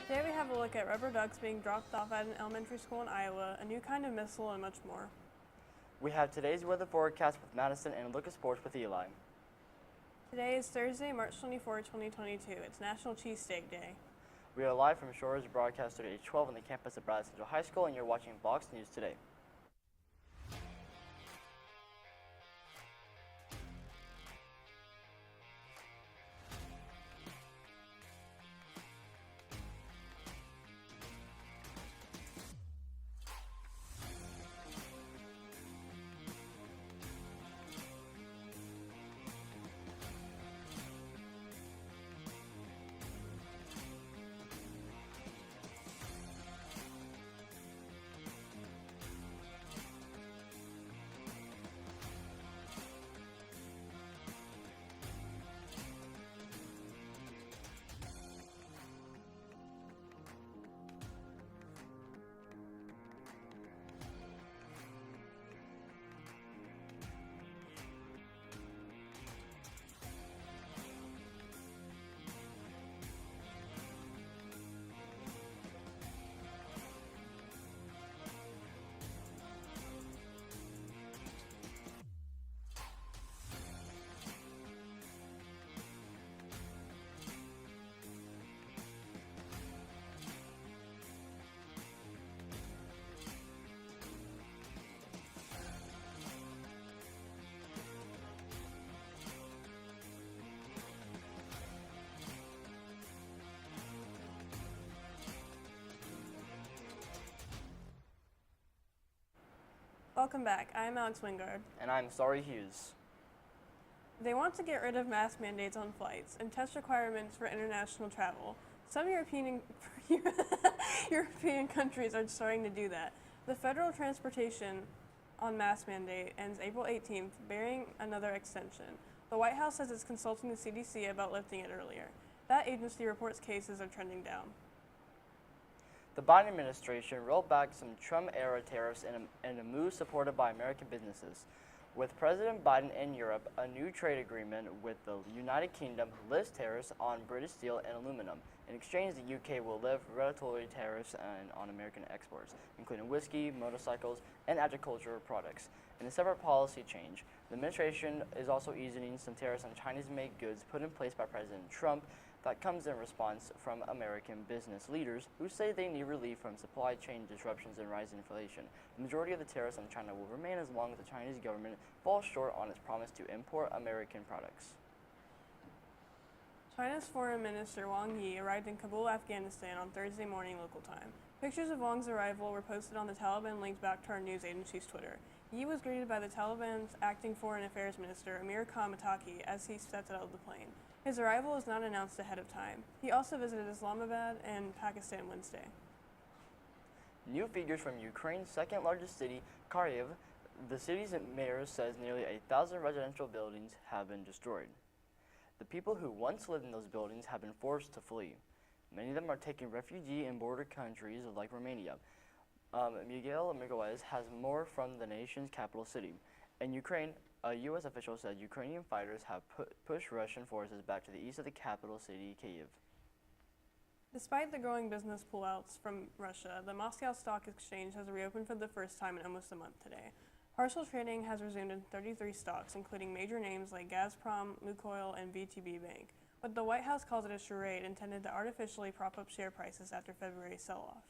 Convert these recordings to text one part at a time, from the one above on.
Today we have a look at rubber ducks being dropped off at an elementary school in Iowa, a new kind of missile, and much more. We have today's weather forecast with Madison and a look at sports with Eli. Today is Thursday, March 24, 2022. It's National Cheesesteak Day. We are live from Shore's Broadcast Studio 812 on the campus of Bradley Central High School, and you're watching VOX News Today. Welcome back. I'm Alex Wingard. And I'm Sorry Hughes. They want to get rid of mask mandates on flights and test requirements for international travel. Some European countries are starting to do that. The federal transportation on mask mandate ends April 18th, bearing another extension. The White House says it's consulting the CDC about lifting it earlier. That agency reports cases are trending down. The Biden administration rolled back some Trump-era tariffs in a move supported by American businesses. With President Biden and Europe, a new trade agreement with the United Kingdom lifts tariffs on British steel and aluminum. In exchange, the UK will lift retaliatory tariffs on American exports, including whiskey, motorcycles, and agricultural products. In a separate policy change, the administration is also easing some tariffs on Chinese-made goods put in place by President Trump. That comes in response from American business leaders who say they need relief from supply chain disruptions and rising inflation. The majority of the tariffs on China will remain as long as the Chinese government falls short on its promise to import American products. China's Foreign Minister Wang Yi arrived in Kabul, Afghanistan on Thursday morning local time. Pictures of Wang's arrival were posted on the Taliban linked back to our news agency's Twitter. Yi was greeted by the Taliban's acting Foreign Affairs Minister Amir Khan Muttaqi as he stepped out of the plane. His arrival was not announced ahead of time. He also visited Islamabad and Pakistan Wednesday. New figures from Ukraine's second largest city, Kharkiv. The city's mayor says nearly 1,000 residential buildings have been destroyed. The people who once lived in those buildings have been forced to flee. Many of them are taking refuge in border countries like Romania. Miguel Miguez has more from the nation's capital city. In Ukraine, a U.S. official said Ukrainian fighters have pushed Russian forces back to the east of the capital city, Kyiv. Despite the growing business pullouts from Russia, the Moscow Stock Exchange has reopened for the first time in almost a month today. Partial trading has resumed in 33 stocks, including major names like Gazprom, Lukoil, and VTB Bank. But the White House calls it a charade intended to artificially prop up share prices after February's sell-off.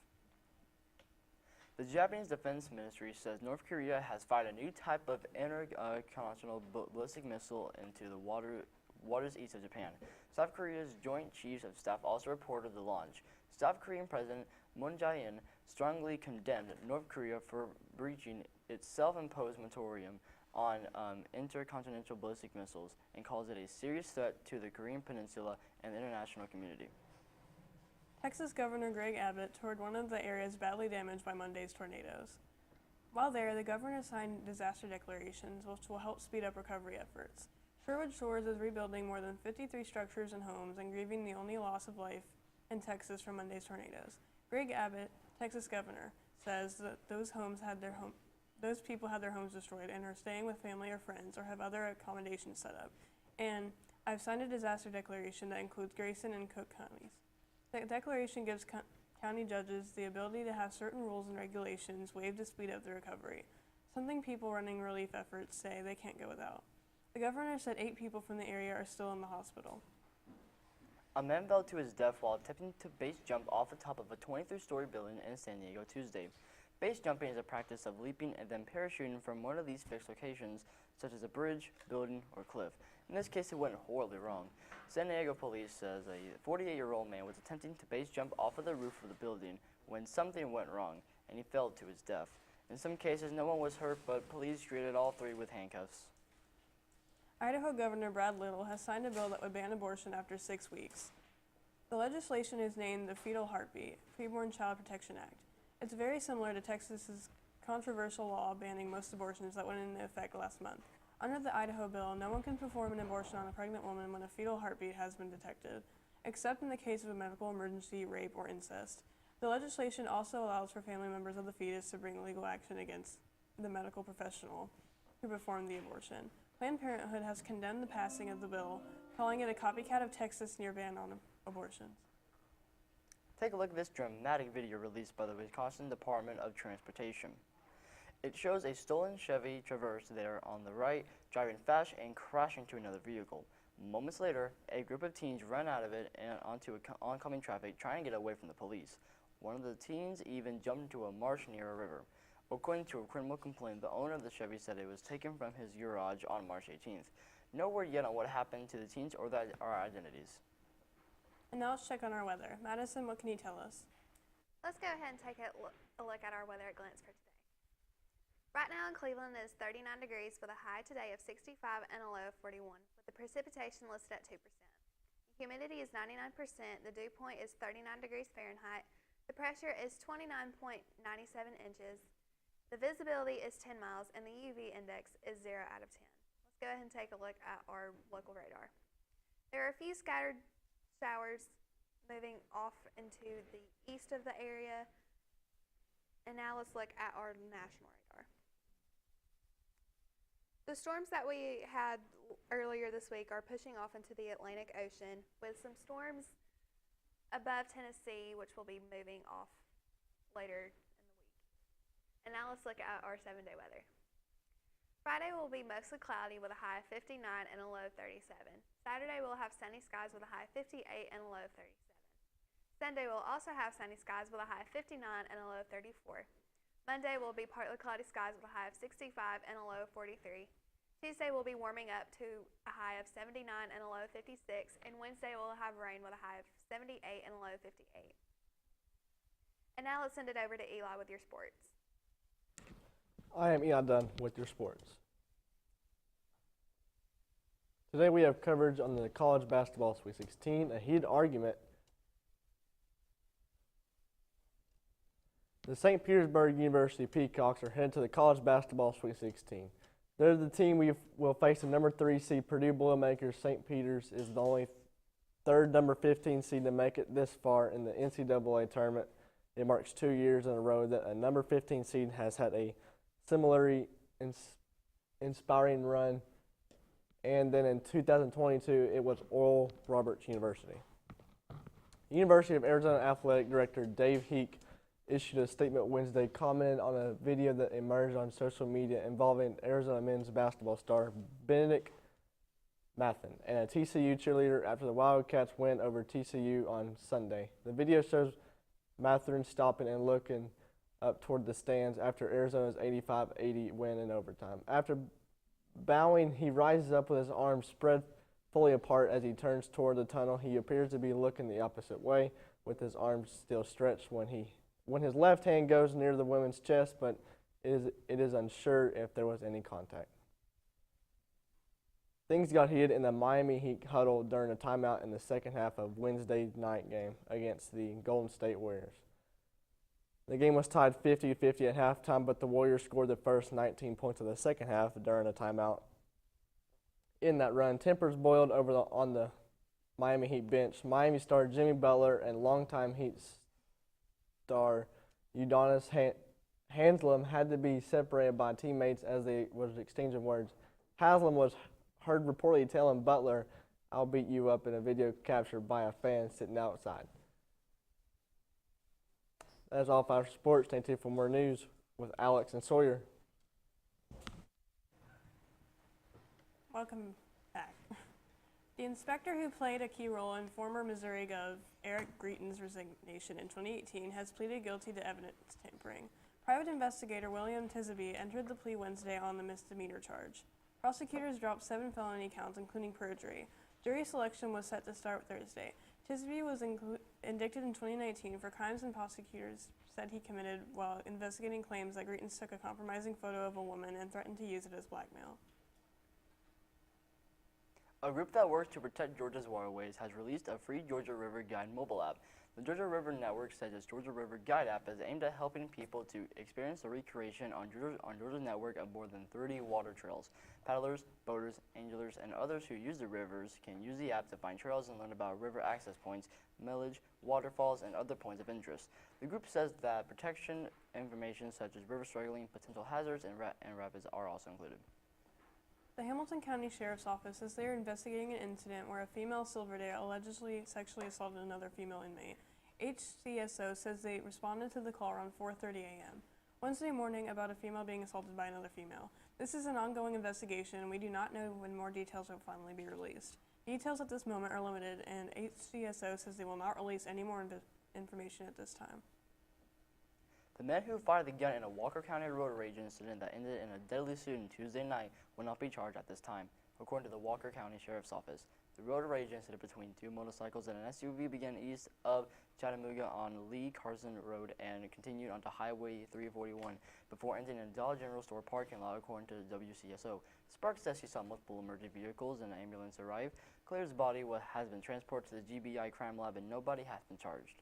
The Japanese Defense Ministry says North Korea has fired a new type of intercontinental ballistic missile into the waters east of Japan. South Korea's Joint Chiefs of Staff also reported the launch. South Korean President Moon Jae-in strongly condemned North Korea for breaching its self-imposed moratorium on intercontinental ballistic missiles and calls it a serious threat to the Korean Peninsula and the international community. Texas Governor Greg Abbott toured one of the areas badly damaged by Monday's tornadoes. While there, the governor signed disaster declarations, which will help speed up recovery efforts. Sherwood Shores is rebuilding more than 53 structures and homes and grieving the only loss of life in Texas from Monday's tornadoes. Greg Abbott, Texas governor, says that those people had their homes destroyed and are staying with family or friends or have other accommodations set up. And I've signed a disaster declaration that includes Grayson and Cook counties. The declaration gives county judges the ability to have certain rules and regulations waived to speed up the recovery, something people running relief efforts say they can't go without. The governor said 8 people from the area are still in the hospital. A man fell to his death while attempting to base jump off the top of a 23-story building in San Diego Tuesday. Base jumping is a practice of leaping and then parachuting from one of these fixed locations, such as a bridge, building, or cliff. In this case, it went horribly wrong. San Diego police says a 48-year-old man was attempting to base jump off of the roof of the building when something went wrong, and he fell to his death. In some cases, no one was hurt, but police treated all 3 with handcuffs. Idaho Governor Brad Little has signed a bill that would ban abortion after 6 weeks. The legislation is named the Fetal Heartbeat, Preborn Child Protection Act. It's very similar to Texas's controversial law banning most abortions that went into effect last month. Under the Idaho bill, no one can perform an abortion on a pregnant woman when a fetal heartbeat has been detected, except in the case of a medical emergency, rape, or incest. The legislation also allows for family members of the fetus to bring legal action against the medical professional who performed the abortion. Planned Parenthood has condemned the passing of the bill, calling it a copycat of Texas' near ban on abortions. Take a look at this dramatic video released by the Wisconsin Department of Transportation. It shows a stolen Chevy Traverse there on the right, driving fast and crashing into another vehicle. Moments later, a group of teens ran out of it and onto oncoming traffic, trying to get away from the police. One of the teens even jumped into a marsh near a river. According to a criminal complaint, the owner of the Chevy said it was taken from his garage on March 18th. No word yet on what happened to the teens or our identities. And now let's check on our weather. Madison, what can you tell us? Let's go ahead and take a look at our weather at glance for today. Right now in Cleveland it is 39 degrees with a high today of 65 and a low of 41, with the precipitation listed at 2%. The humidity is 99%, the dew point is 39 degrees Fahrenheit, the pressure is 29.97 inches, the visibility is 10 miles, and the UV index is 0 out of 10. Let's go ahead and take a look at our local radar. There are a few scattered showers moving off into the east of the area, and now let's look at our national radar. The storms that we had earlier this week are pushing off into the Atlantic Ocean, with some storms above Tennessee, which will be moving off later in the week. And now let's look at our 7-day weather. Friday will be mostly cloudy with a high of 59 and a low of 37. Saturday we'll have sunny skies with a high of 58 and a low of 37. Sunday we'll also have sunny skies with a high of 59 and a low of 34. Monday will be partly cloudy skies with a high of 65 and a low of 43. Tuesday will be warming up to a high of 79 and a low of 56. And Wednesday we'll have rain with a high of 78 and a low of 58. And now let's send it over to Eli with your sports. I am Eli Dunn with your sports. Today we have coverage on the college basketball Sweet 16, a heated argument. The St. Petersburg University Peacocks are headed to the college basketball Sweet 16. They're the team we will face the number 3 seed Purdue Boilermakers. St. Peter's is the only third number 15 seed to make it this far in the NCAA tournament. It marks 2 years in a row that a number 15 seed has had a similarly inspiring run, and then in 2022 it was Oral Roberts University. University of Arizona Athletic Director Dave Heek issued a statement Wednesday commenting on a video that emerged on social media involving Arizona men's basketball star Benedict Mathen and a TCU cheerleader after the Wildcats win over TCU on Sunday. The video shows Mathen stopping and looking up toward the stands after Arizona's 85-80 win in overtime. After bowing, he rises up with his arms spread fully apart as he turns toward the tunnel. He appears to be looking the opposite way with his arms still stretched when his left hand goes near the woman's chest, but it is unsure if there was any contact. Things got heated in the Miami Heat huddle during a timeout in the second half of Wednesday night game against the Golden State Warriors. The game was tied 50-50 at halftime, but the Warriors scored the first 19 points of the second half during a timeout. In that run, tempers boiled over on the Miami Heat bench. Miami star Jimmy Butler and longtime Heat star Udonis Haslem had to be separated by teammates as they was exchanging words. Haslem was heard reportedly telling Butler, "I'll beat you up," in a video captured by a fan sitting outside. That's all for sports. Stay tuned for more news with Alex and Sawyer. Welcome back. The inspector who played a key role in former Missouri Gov. Eric Greeton's resignation in 2018 has pleaded guilty to evidence tampering. Private investigator William Tisby entered the plea Wednesday on the misdemeanor charge. Prosecutors dropped 7 felony counts, including perjury. Jury selection was set to start Thursday. Tisby was indicted in 2019 for crimes and prosecutors said he committed while investigating claims that Greeton took a compromising photo of a woman and threatened to use it as blackmail. A group that works to protect Georgia's waterways has released a free Georgia River Guide mobile app. The Georgia River Network says its Georgia River Guide app is aimed at helping people to experience the recreation on Georgia's network of more than 30 water trails. Paddlers, boaters, anglers, and others who use the rivers can use the app to find trails and learn about river access points, millage, waterfalls, and other points of interest. The group says that protection information such as river struggling, potential hazards, and rapids are also included. The Hamilton County Sheriff's Office says they are investigating an incident where a female Silverdale allegedly sexually assaulted another female inmate. HCSO says they responded to the call around 4:30 a.m. Wednesday morning about a female being assaulted by another female. This is an ongoing investigation, and we do not know when more details will finally be released. Details at this moment are limited, and HCSO says they will not release any more information at this time. The man who fired the gun in a Walker County road rage incident that ended in a deadly shooting Tuesday night will not be charged at this time, according to the Walker County Sheriff's Office. The road rage incident between 2 motorcycles and an SUV began east of Chattanooga on Lee Carson Road and continued onto Highway 341 before ending in a Dollar General store parking lot, according to the WCSO. Sparks says she saw multiple emergency vehicles and an ambulance arrive. Claire's body has been transported to the GBI crime lab and nobody has been charged.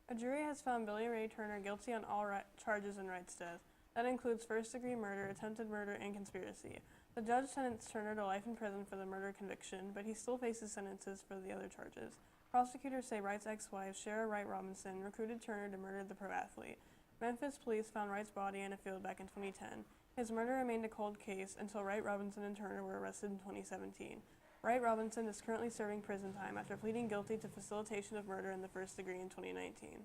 A jury has found Billy Ray Turner guilty on all charges in Wright's death. That includes first-degree murder, attempted murder, and conspiracy. The judge sentenced Turner to life in prison for the murder conviction, but he still faces sentences for the other charges. Prosecutors say Wright's ex-wife, Shara Wright Robinson, recruited Turner to murder the pro athlete. Memphis police found Wright's body in a field back in 2010. His murder remained a cold case until Wright Robinson and Turner were arrested in 2017. Wright Robinson is currently serving prison time after pleading guilty to facilitation of murder in the first degree in 2019.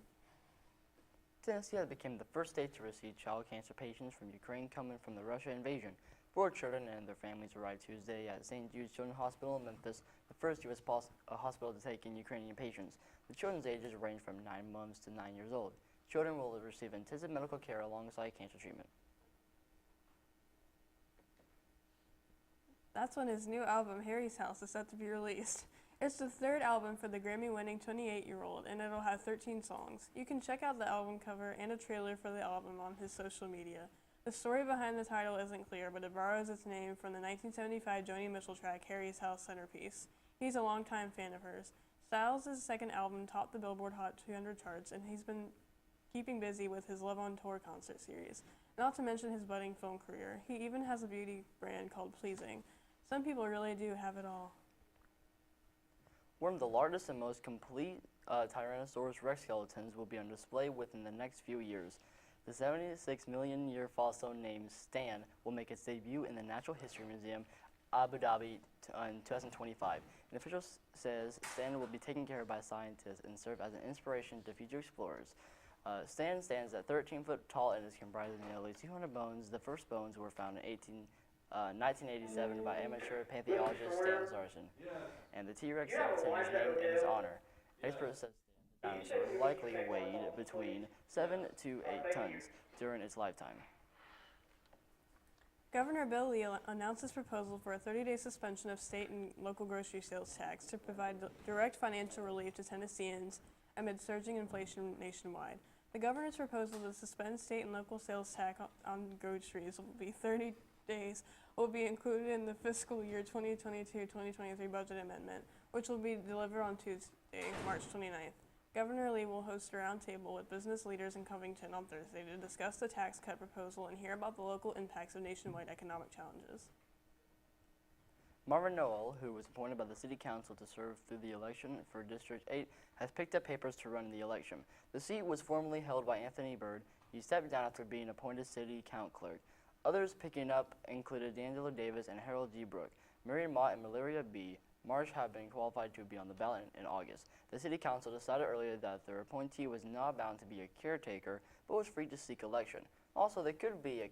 Tennessee has become the first state to receive child cancer patients from Ukraine coming from the Russia invasion. 4 children and their families arrived Tuesday at St. Jude's Children's Hospital in Memphis, the first U.S. hospital to take in Ukrainian patients. The children's ages range from 9 months to 9 years old. Children will receive intensive medical care alongside cancer treatment. That's when his new album, Harry's House, is set to be released. It's the 3rd album for the Grammy-winning 28-year-old, and it'll have 13 songs. You can check out the album cover and a trailer for the album on his social media. The story behind the title isn't clear, but it borrows its name from the 1975 Joni Mitchell track, Harry's House Centerpiece. He's a longtime fan of hers. Styles' second album topped the Billboard Hot 200 charts, and he's been keeping busy with his Love on Tour concert series. Not to mention his budding film career. He even has a beauty brand called Pleasing. Some people really do have it all. One of the largest and most complete Tyrannosaurus rex skeletons will be on display within the next few years. The 76-million-year fossil named Stan will make its debut in the Natural History Museum, Abu Dhabi, in 2025. An official says Stan will be taken care of by scientists and serve as an inspiration to future explorers. Stan stands at 13 foot tall and is comprised of nearly 200 bones. The first bones were found in 1987 by amateur paleontologist Stan Zarson, and the T-Rex skeleton is named in his honor. Experts said the dinosaur likely weighed between 7 to 8 tons during its lifetime. Governor Bill Lee announced his proposal for a 30-day suspension of state and local grocery sales tax to provide direct financial relief to Tennesseans amid surging inflation nationwide. The governor's proposal to suspend state and local sales tax on groceries will be 30 days will be included in the fiscal year 2022-2023 budget amendment, which will be delivered on Tuesday, March 29th. Governor Lee will host a roundtable with business leaders in Covington on Thursday to discuss the tax cut proposal and hear about the local impacts of nationwide economic challenges. Marvin Noel, who was appointed by the City Council to serve through the election for District 8, has picked up papers to run in the election. The seat was formerly held by Anthony Byrd. He stepped down after being appointed City Count Clerk. Others picking up included D'Angelo Davis and Harold G. Brooke. Mary Mott and Malaria B. Marsh have been qualified to be on the ballot in August. The City Council decided earlier that their appointee was not bound to be a caretaker, but was free to seek election. Also, there could be a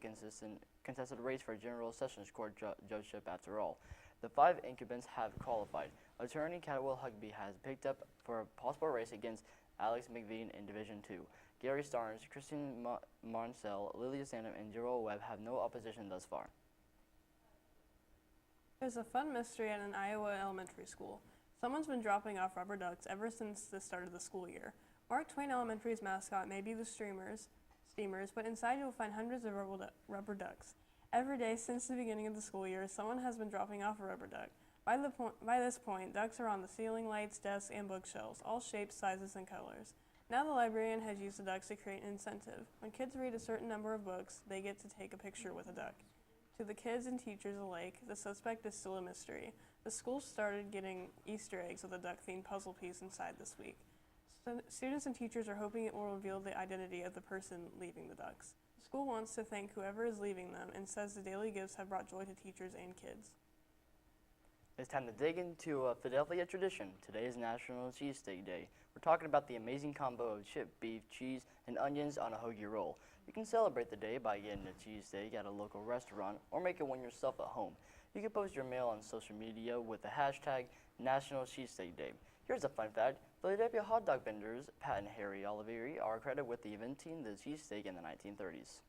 contested race for General Sessions Court judgeship after all. The 5 incumbents have qualified. Attorney Cadwell Hugby has picked up for a possible race against Alex McVean in Division 2. Gary Starnes, Christine Marcel, Lilia Sandham, and Gerald Webb have no opposition thus far. There's a fun mystery at an Iowa elementary school. Someone's been dropping off rubber ducks ever since the start of the school year. Mark Twain Elementary's mascot may be the steamers, but inside you'll find hundreds of rubber ducks. Every day since the beginning of the school year, someone has been dropping off a rubber duck. By this point, ducks are on the ceiling, lights, desks, and bookshelves, all shapes, sizes, and colors. Now the librarian has used the ducks to create an incentive. When kids read a certain number of books, they get to take a picture with a duck. To the kids and teachers alike, the suspect is still a mystery. The school started getting Easter eggs with a duck-themed puzzle piece inside this week. Students and teachers are hoping it will reveal the identity of the person leaving the ducks. The school wants to thank whoever is leaving them and says the daily gifts have brought joy to teachers and kids. It's time to dig into a Philadelphia tradition. Today is National Cheesesteak Day. We're talking about the amazing combo of chipped beef, cheese, and onions on a hoagie roll. You can celebrate the day by getting a cheesesteak at a local restaurant or make it one yourself at home. You can post your meal on social media with the hashtag National Cheesesteak Day. Here's a fun fact. Philadelphia hot dog vendors Pat and Harry Oliveri are credited with inventing the cheesesteak in the 1930s.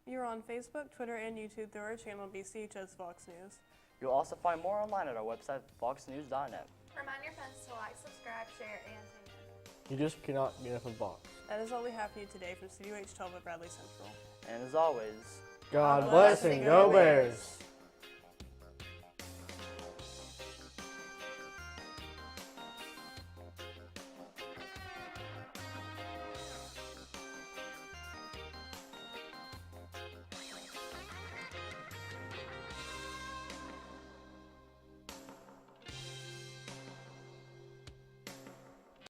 You're on Facebook, Twitter, and YouTube through our channel BCHS VOX News. You'll also find more online at our website, voxnews.net. Remind your friends to like, subscribe, share, and tune in. You just cannot get enough of Vox. That is all we have for you today from Studio H12 at Bradley Central. And as always, God bless and go Bears!